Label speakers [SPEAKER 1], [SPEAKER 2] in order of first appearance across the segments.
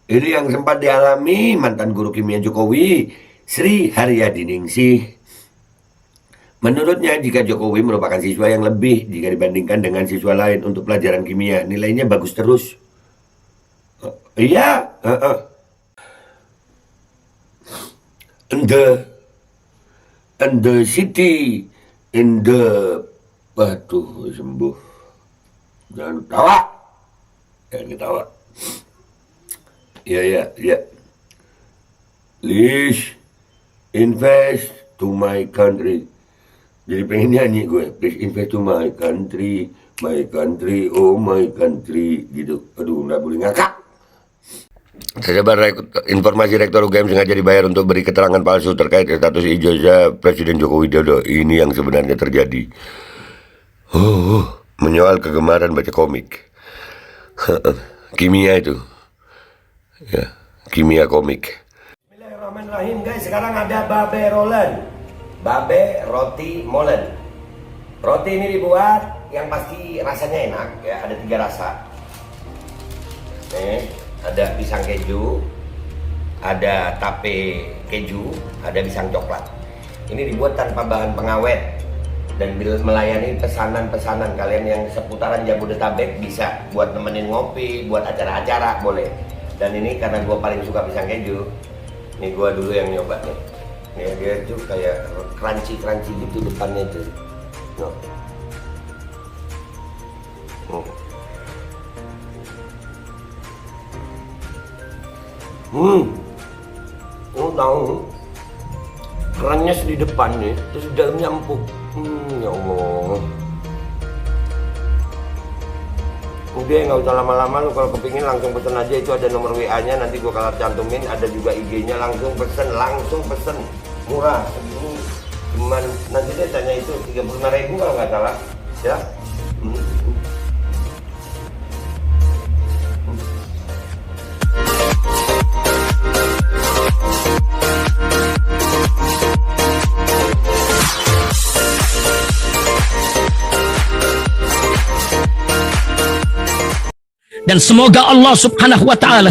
[SPEAKER 1] Ini yang sempat dialami mantan guru kimia Jokowi, Sri Haryadiningsih. Menurutnya, jika Jokowi merupakan siswa yang lebih jika dibandingkan dengan siswa lain untuk pelajaran kimia, nilainya bagus terus. Iya, and the city in the Waduh, sembuh. Jangan ketawa. Jangan ketawa. Ya. Please invest to my country. Jadi pengen nyanyi gue. Please invest to my country, oh my country. Gitu. Aduh, nggak boleh ngakak. Tersebar informasi Rektor UGM sengaja dibayar untuk beri keterangan palsu terkait status ijazah Presiden Joko Widodo. Ini yang sebenarnya terjadi. Menyoal kegemaran baca komik. Kimia itu. Ya, kimia komik. Bismillahirrahmanirrahim guys, sekarang ada babe rolen. Babe roti molen. Roti ini dibuat yang pasti rasanya enak ya, ada 3 rasa. Nih, ada pisang keju, ada tape keju, ada pisang coklat. Ini dibuat tanpa bahan pengawet dan melayani pesanan-pesanan kalian yang seputaran Jabodetabek, bisa buat nemenin ngopi, buat acara-acara boleh. Dan ini karena gue paling suka pisang keju, ini gue dulu yang nyoba nih. Nih dia tuh kayak crunchy gitu depannya tuh. Tahu kerennya di depannya, terus di dalamnya empuk. Ya Allah. Udah nggak usah lama-lama, lu kalau kepingin langsung pesen aja, itu ada nomor WA-nya, nanti gua kalau cantumin, ada juga IG-nya, langsung pesen, murah segini, cuman nanti dia tanya itu 35.000 kalau nggak salah, ya.
[SPEAKER 2] Dan semoga Allah subhanahu wa ta'ala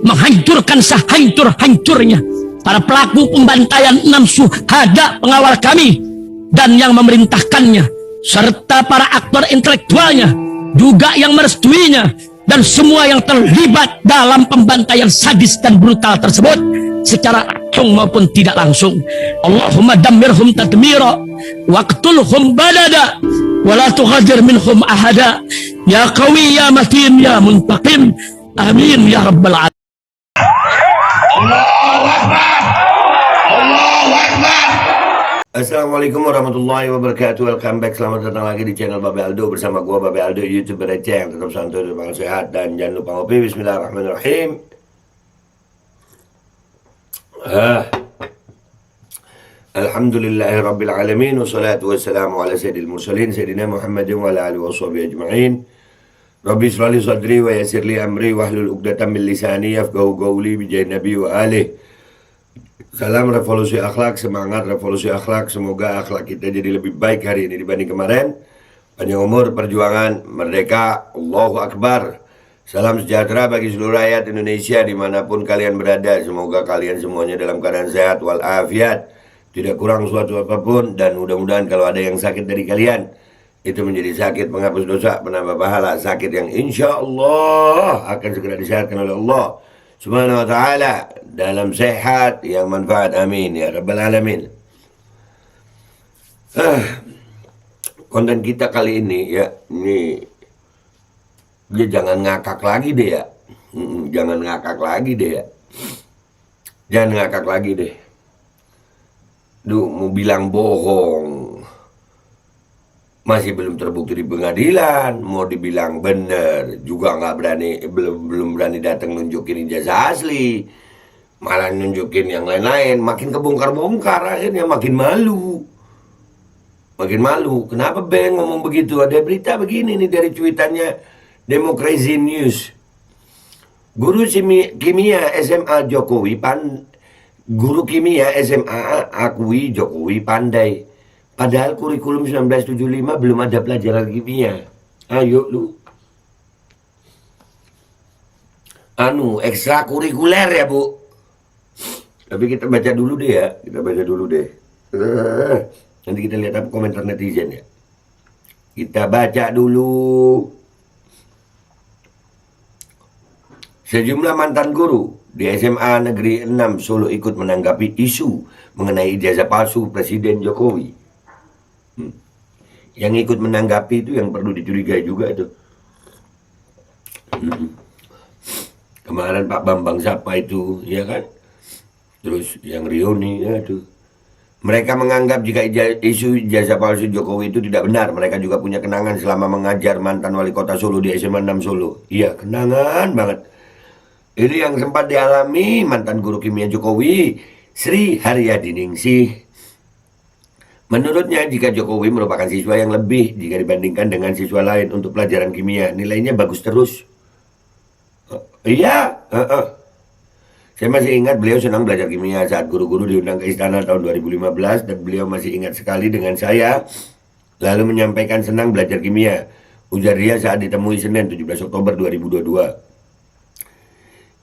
[SPEAKER 2] menghancurkan sehancur-hancurnya para pelaku pembantaian 6 syuhada pengawal kami dan yang memerintahkannya, serta para aktor intelektualnya juga yang merestuinya, dan semua yang terlibat dalam pembantaian sadis dan brutal tersebut secara langsung maupun tidak langsung. Allahumma dammirhum tadmira waqtulhum badada wala tughadir minhum ahada ya qawi ya matin ya muntaqim, amin ya rabbal alamin.
[SPEAKER 1] Allahu Akbar. Assalamualaikum warahmatullahi wabarakatuh. Welcome back, selamat datang lagi di channel Babe Aldo bersama gua Babe Aldo, YouTuber receh yang tetap santuy dan sehat, dan jangan lupa ngopi. Bismillahirrahmanirrahim. Alhamdulillahi rabbil alamin, wassalatu wassalamu ala sayyidil mursalin sayyidina Muhammadin wa ala alihi washabihi ajma'in. Rabbi shrah li sadri wa yassir li amri wahlul 'uqdatam min lisani yafqahu qawli bi jahi nabi wa alihi. Salam revolusi akhlak, semangat revolusi akhlak. Semoga akhlak kita jadi lebih baik hari ini dibanding kemarin. Panjang umur, perjuangan, merdeka, Allahu Akbar. Salam sejahtera bagi seluruh rakyat Indonesia dimanapun kalian berada. Semoga kalian semuanya dalam keadaan sehat walafiat, tidak kurang suatu apapun. Dan mudah-mudahan kalau ada yang sakit dari kalian, itu menjadi sakit penghapus dosa, penambah pahala, sakit yang insya Allah akan segera disehatkan oleh Allah Subhanahu wa ta'ala dalam sehat yang manfaat, amin ya rabbal alamin. Konten kita kali ini ya, ini dia jangan ngakak lagi deh ya. Jangan ngakak lagi deh ya. Jangan ngakak lagi deh. Duh, mau bilang bohong masih belum terbukti di pengadilan, mau dibilang bener juga nggak berani, belum berani datang nunjukin ijazah asli, malah nunjukin yang lain-lain, makin kebongkar-bongkar, akhirnya makin malu. Kenapa Ben ngomong begitu? Ada berita begini nih dari cuitannya Democracy News. Guru kimia SMA Guru kimia SMA akui Jokowi pandai. Padahal kurikulum 1975 belum ada pelajaran kimia. Ayo lu. ekstrakurikuler ya Bu. Tapi kita baca dulu deh ya, kita baca dulu deh. Nanti kita lihat apa komentar netizen ya. Kita baca dulu. Sejumlah mantan guru di SMA Negeri 6 Solo ikut menanggapi isu mengenai ijazah palsu Presiden Jokowi. Yang ikut menanggapi itu yang perlu dicurigai juga itu. Kemarin Pak Bambang siapa itu, ya kan? Terus yang Rioni, ya tuh. Mereka menganggap jika isu ijazah palsu Jokowi itu tidak benar. Mereka juga punya kenangan selama mengajar mantan wali kota Solo di SMA 6 Solo. Iya, kenangan banget. Ini yang sempat dialami mantan guru kimia Jokowi, Sri Haryadiningsih. Menurutnya, jika Jokowi merupakan siswa yang lebih jika dibandingkan dengan siswa lain untuk pelajaran kimia, nilainya bagus terus. Iya, saya masih ingat beliau senang belajar kimia saat guru-guru diundang ke istana tahun 2015 dan beliau masih ingat sekali dengan saya lalu menyampaikan senang belajar kimia. Ujar dia saat ditemui Senin 17 Oktober 2022.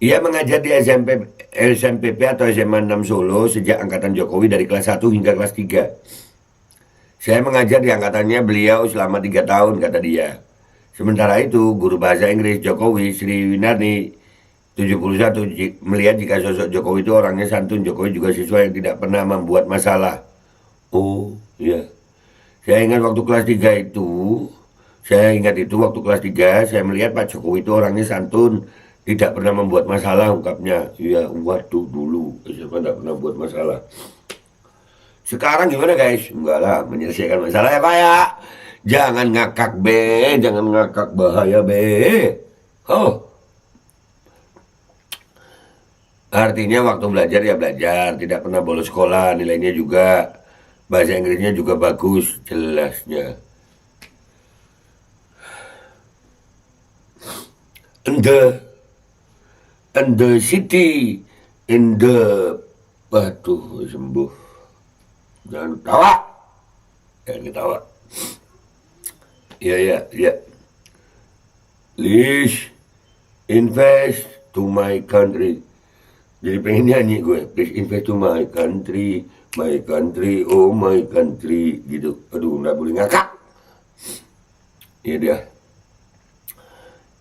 [SPEAKER 1] Ia mengajar di SMPP atau SMA 6 Solo sejak angkatan Jokowi dari kelas 1 hingga kelas 3. Saya mengajar di angkatannya beliau selama 3 tahun, kata dia. Sementara itu, guru bahasa Inggris Jokowi, Sri Winarni, 71, melihat jika sosok Jokowi itu orangnya santun. Jokowi juga siswa yang tidak pernah membuat masalah. Oh, iya. Saya ingat waktu kelas 3 itu, waktu kelas 3, saya melihat Pak Jokowi itu orangnya santun, tidak pernah membuat masalah, ungkapnya. Iya, waduh dulu, siapa tidak pernah buat masalah. Sekarang gimana guys? Enggak lah, menyelesaikan masalah ya Pak ya. Jangan ngakak be, jangan ngakak, bahaya be. Oh. Artinya waktu belajar ya belajar, tidak pernah bolos sekolah, nilainya juga, bahasa Inggrisnya juga bagus, jelasnya. And the city, in the, waduh sembuh. Jangan ketawa, jangan ketawa. Ya. Please invest to my country. Jadi pengen nyanyi gue, please invest to my country, oh my country, gitu. Aduh, nggak boleh ngakak. Iya dia.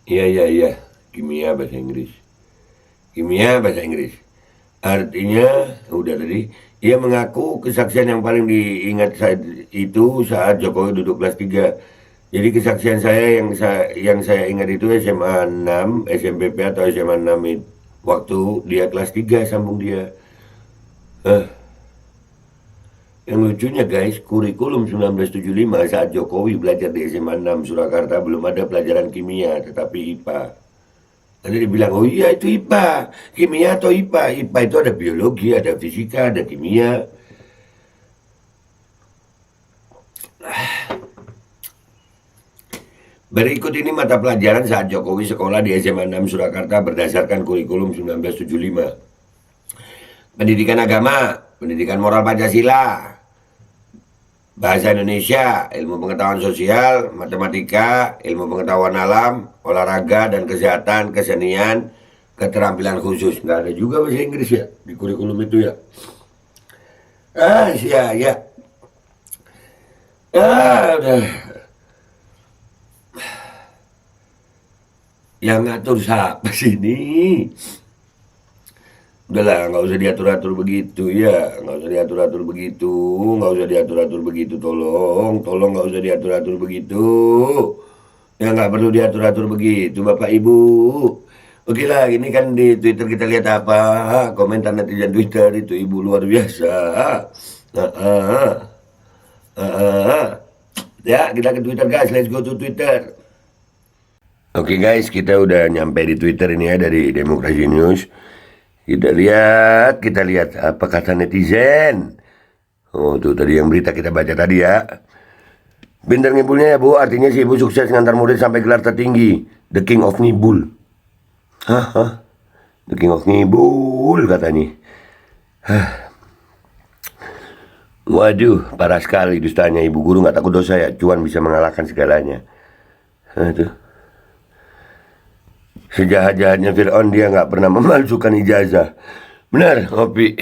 [SPEAKER 1] Iya. Kimia bahasa Inggris. Artinya, udah tadi, ia mengaku kesaksian yang paling diingat saat itu saat Jokowi duduk kelas 3. Jadi kesaksian saya yang saya ingat itu SMA 6, SMPP atau SMA 6 itu. Waktu dia kelas 3, sambung dia. Yang lucunya guys, kurikulum 1975 saat Jokowi belajar di SMA 6 Surakarta belum ada pelajaran kimia, tetapi IPA. Nanti dibilang, oh iya itu IPA, kimia atau IPA? IPA itu ada biologi, ada fisika, ada kimia. Berikut ini mata pelajaran saat Jokowi sekolah di SMA 6 Surakarta berdasarkan kurikulum 1975. Pendidikan agama, pendidikan moral Pancasila, bahasa Indonesia, ilmu pengetahuan sosial, matematika, ilmu pengetahuan alam, olahraga dan kesehatan, kesenian, keterampilan khusus. Nggak ada juga bahasa Inggris ya di kurikulum itu ya. Ya. Udah. Yang ngatur siapa sini? Udahlah, nggak usah diatur-atur begitu ya, nggak usah diatur-atur begitu, tolong nggak usah diatur-atur begitu. Ya nggak perlu diatur-atur begitu, Bapak Ibu. Oke lah, ini kan di Twitter kita lihat apa, komentar netizen Twitter itu Ibu luar biasa. Ya, kita ke Twitter guys, let's go to Twitter. Oke guys, kita udah nyampe di Twitter ini ya dari Demokrasi News. Kita lihat apa kata netizen. Oh tuh tadi yang berita kita baca tadi ya. Pinter ngibulnya ya Bu, artinya si Ibu sukses ngantar murid sampai gelar tertinggi, The King of Ngibul. Hah? The King of Ngibul katanya. Waduh, parah sekali dustanya. Ibu guru nggak takut dosa ya, cuan bisa mengalahkan segalanya. Aduh. Sejahat-jahatnya Fir'aun dia nggak pernah memalsukan ijazah. Benar, ngopi.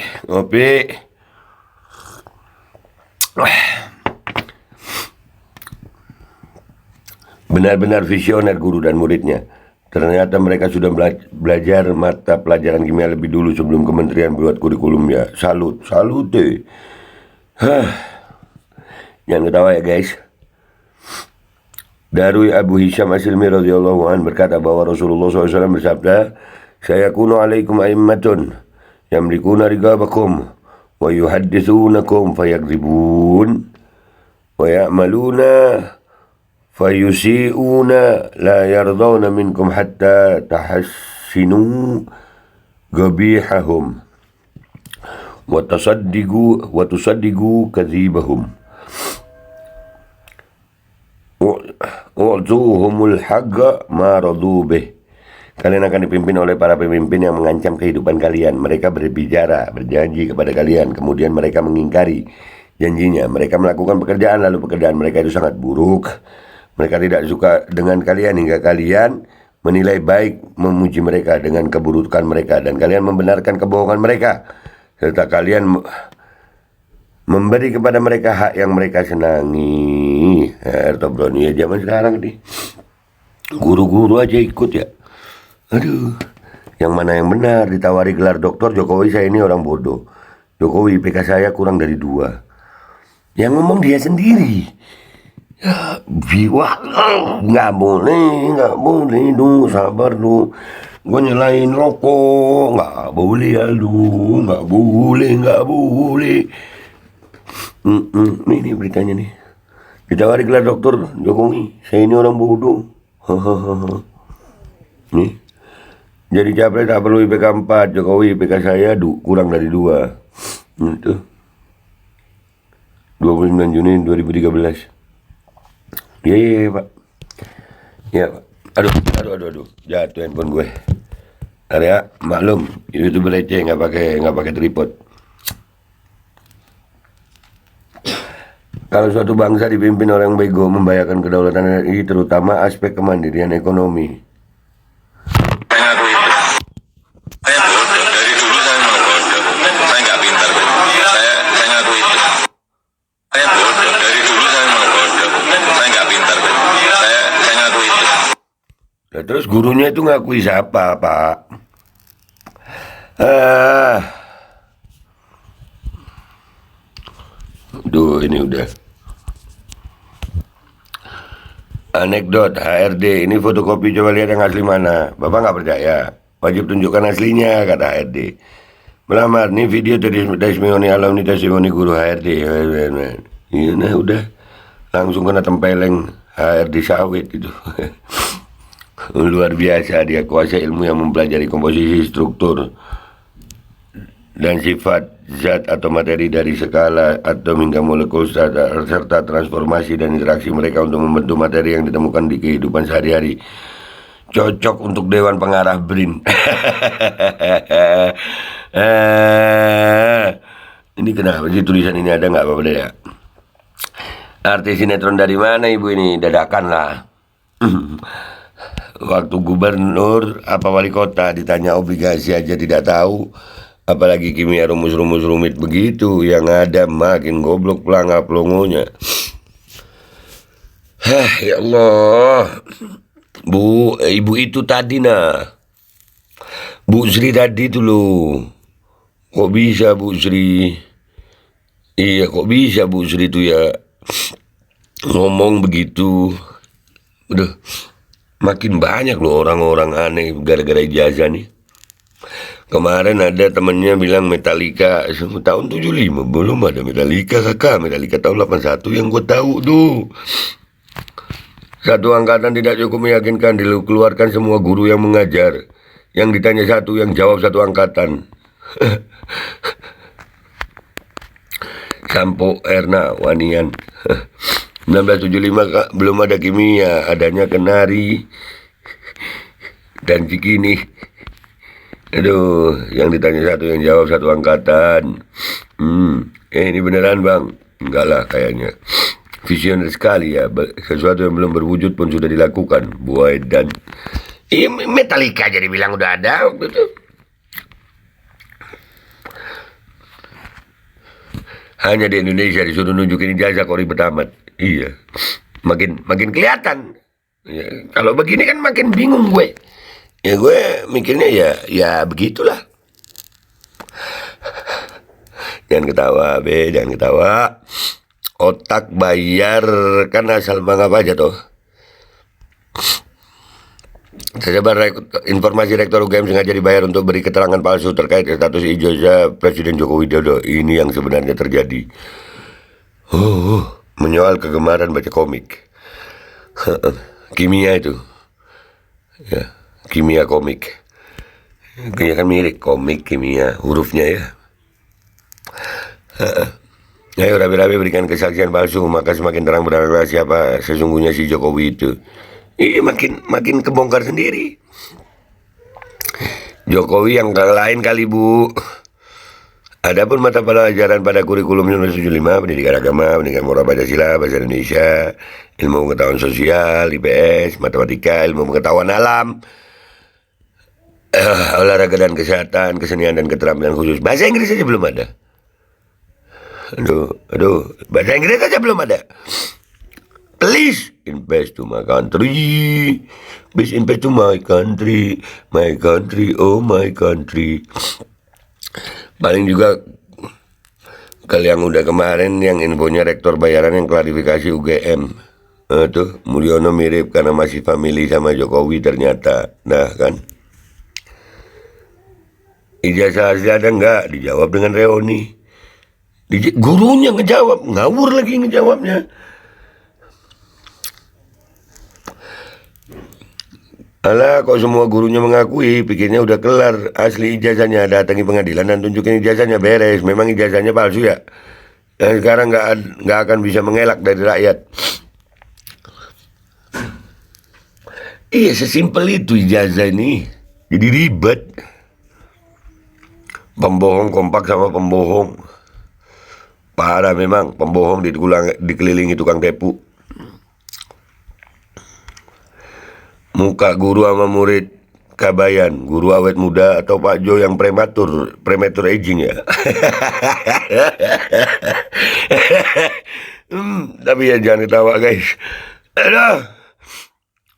[SPEAKER 1] Benar-benar visioner guru dan muridnya. Ternyata mereka sudah belajar mata pelajaran kimia lebih dulu sebelum kementerian buat kurikulumnya. Salut. Jangan ketawa ya guys. Dari Abu Hisham As-Silmi radhiyallahu an berkata bahwa Rasulullah SAW bersabda, "Sayakunu alaikum a'immatun yamlikuna rigabakum wa yuhaddithunakum fayakdzibun wa ya'maluna fayusi'una la yardawna minkum hatta tahassinu gabihahum wa tusaddiqu kadzibahum wa'tuhumul haqqa ma radu bih." Kalian akan dipimpin oleh para pemimpin yang mengancam kehidupan kalian. Mereka berbicara, berjanji kepada kalian, kemudian mereka mengingkari janjinya. Mereka melakukan pekerjaan, lalu pekerjaan mereka itu sangat buruk. Mereka tidak suka dengan kalian hingga kalian menilai baik memuji mereka dengan keburukan mereka, dan kalian membenarkan kebohongan mereka, serta kalian memberi kepada mereka hak yang mereka senangi. Ertobroni ya zaman sekarang nih. Guru-guru aja ikut ya. Aduh, yang mana yang benar? Ditawari gelar doktor, Jokowi saya ini orang bodoh. Jokowi IPK saya kurang dari 2. Yang ngomong dia sendiri. Ya, wah, nggak boleh, dulu sabar dulu. Gue nyelain rokok, nggak boleh ya lu, nggak boleh. Ini beritanya nih. Ditawari gelar doktor, Jokowi saya ini orang bodoh. Nih. Jadi capres tak perlu IPK 4, Jokowi IPK saya kurang dari 2. Itu 29 Juni 2013. Iya Pak. Ya Pak. Aduh. Jatuh handphone gue. Area maklum, itu receh nggak pakai tripod. Kalau suatu bangsa dipimpin orang bego membahayakan kedaulatan RI, terutama aspek kemandirian ekonomi.
[SPEAKER 3] Saya bodoh, dari dulu saya memang bodoh. Saya nggak pintar. Saya ngaku itu. Saya bodoh, dari dulu saya memang bodoh. Saya nggak pintar. Saya ngaku itu.
[SPEAKER 1] Nah, terus gurunya itu ngakui siapa, Pak? Duh, ini udah. Anekdot HRD, ini fotokopi, coba lihat yang asli mana. Bapak nggak percaya? Wajib tunjukkan aslinya, kata HRD. Melamar, nih video testimoni alumni testimoni guru HRD. Iya, nah udah. Langsung kena tempeleng HRD sawit itu. Luar biasa, dia kuasa ilmu yang mempelajari komposisi, struktur, dan sifat zat atau materi dari skala atom hingga molekul serta transformasi dan interaksi mereka untuk membentuk materi yang ditemukan di kehidupan sehari-hari. Cocok untuk Dewan Pengarah BRIN. Ini kenapa sih tulisan ini ada nggak apa-apa ya? Artis sinetron dari mana ibu ini? Dadakan lah. Waktu gubernur apa wali kota ditanya obligasi aja tidak tahu, apalagi kimia rumus-rumus rumit begitu. Yang ada makin goblok pelangap pelongonya. Ya Allah. Bu, ibu itu tadi Bu Sri tadi tuh loh. Kok bisa Bu Sri? Iya, kok bisa Bu Sri itu ya ngomong begitu. Udah makin banyak loh orang-orang aneh gara-gara ijazah nih. Kemarin ada temennya bilang Metallica tahun 75, belum ada Metallica kakak. Metallica tahun 81 yang gue tahu tuh. Satu angkatan tidak cukup meyakinkan, dikeluarkan semua guru yang mengajar. Yang ditanya satu, yang jawab satu angkatan. Sampo Erna Wanian. 1975 kak, belum ada kimia, adanya kenari dan cikini. Aduh, yang ditanya satu, yang jawab satu angkatan. Ini beneran bang? Enggak lah kayaknya. Visioner sekali ya, sesuatu yang belum berwujud pun sudah dilakukan. Buai dan Iya, Metallica jadi bilang udah ada waktu itu. Hanya di Indonesia disuruh nunjukin ijazah kok ribet amat. Iya, makin kelihatan. Ya, kalau begini kan makin bingung gue. Ya gue mikirnya ya begitulah. Jangan ketawa, Be, jangan ketawa. Otak bayar kan asal mangap aja tuh. Saya sebar informasi Rektor UGM sengaja dibayar untuk beri keterangan palsu terkait status ijazah Presiden Joko Widodo. Ini yang sebenarnya terjadi. Menyoal kegemaran baca komik. Kimia itu. Ya, kimia komik. Kayaknya kan mirip komik, kimia, hurufnya ya. Ayo rabi-rabi berikan kesaksian palsu, maka semakin terang benerang siapa sesungguhnya si Jokowi itu. Ini makin kebongkar sendiri. Jokowi yang lain kali, Bu. Adapun mata pelajaran pada kurikulum 1975, pendidikan agama, pendidikan moral Pancasila, bahasa Indonesia, ilmu pengetahuan sosial, IPS, matematika, ilmu pengetahuan alam, olahraga dan kesehatan, kesenian dan keterampilan khusus. Bahasa Inggris aja belum ada. Aduh, bahasa Inggris aja belum ada. Please invest to my country. Please invest to my country, oh my country. Paling juga kali yang udah kemarin yang infonya rektor bayaran yang klarifikasi UGM. Tuh Mulyono mirip karena masih family sama Jokowi ternyata. Nah kan. Ijazah asli ada enggak? Dijawab dengan reoni. Gurunya ngejawab, ngawur lagi ngejawabnya. Alah, kok semua gurunya mengakui, pikirnya udah kelar, asli ijazahnya, datangi pengadilan dan tunjukin ijazahnya beres. Memang ijazahnya palsu ya. Dan sekarang nggak akan bisa mengelak dari rakyat. Iya, sesimpel itu ijazah ini. Jadi ribet. Pembohong kompak sama pembohong. Parah memang, pembohong dikelilingi tukang tipu. Muka guru sama murid Kabayan, guru awet muda atau Pak Jo yang prematur aging ya. Tapi ya jangan ketawa guys. Aduh.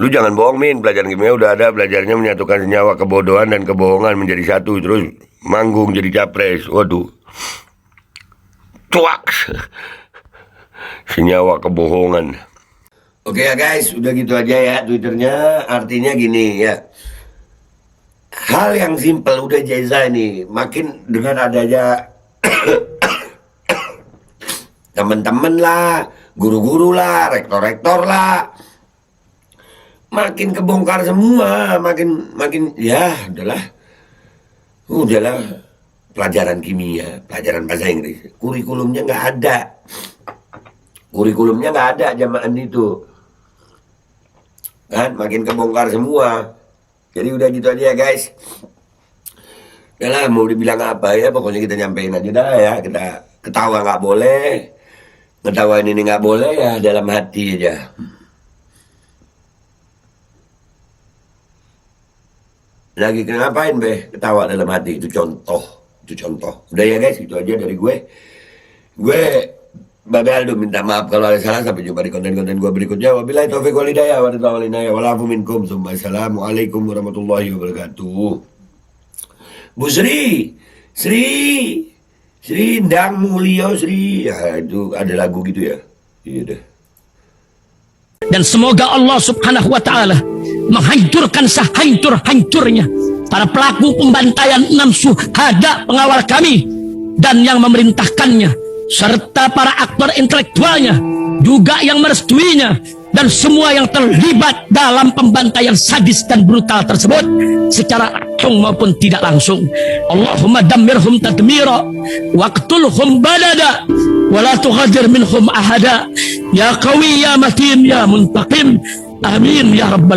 [SPEAKER 1] Lu jangan bohong Min, pelajaran kimia udah ada, belajarnya menyatukan senyawa kebodohan dan kebohongan menjadi satu, terus manggung jadi capres. Waduh. Cuak. Senyawa kebohongan. Oke ya guys, udah gitu aja ya Twitternya. Artinya gini ya, hal yang simpel udah jeza ini. Makin dengan adanya temen-temen lah, guru-guru lah, rektor-rektor lah, makin kebongkar semua. Makin ya udahlah pelajaran kimia, pelajaran bahasa Inggris, kurikulumnya nggak ada. Kurikulumnya nggak ada zaman itu. Kan makin kebongkar semua. Jadi udah gitu aja ya guys. Ya lah, mau dibilang apa ya, pokoknya kita nyampein aja dah ya. Kita ketawa nggak boleh, ngetawain ini nggak boleh ya, dalam hati aja. Lagi ngapain Be? Ketawa dalam hati, itu contoh. Udah ya guys, itu aja dari gue. Babe Aldo minta maaf kalau ada salah. Sampai jumpa di konten-konten gue berikutnya. Wabillahi taufiq wal hidayah. Walafu minkum. Assalamualaikum warahmatullahi wabarakatuh. Bu Sri Ndang Mulyo Sri. Ya, itu ada lagu gitu ya. Iya deh.
[SPEAKER 2] Dan semoga Allah subhanahu wa ta'ala menghancurkan sehancur-hancurnya para pelaku pembantaian 6 syuhada pengawal kami dan yang memerintahkannya, serta para aktor intelektualnya juga yang merestuinya, dan semua yang terlibat dalam pembantaian sadis dan brutal tersebut secara langsung maupun tidak langsung. Allahumma dammirhum tadmira waqtulhum badada wa la tughadir minhum ahada ya qawi ya matin ya muntaqim. Amin ya rabbal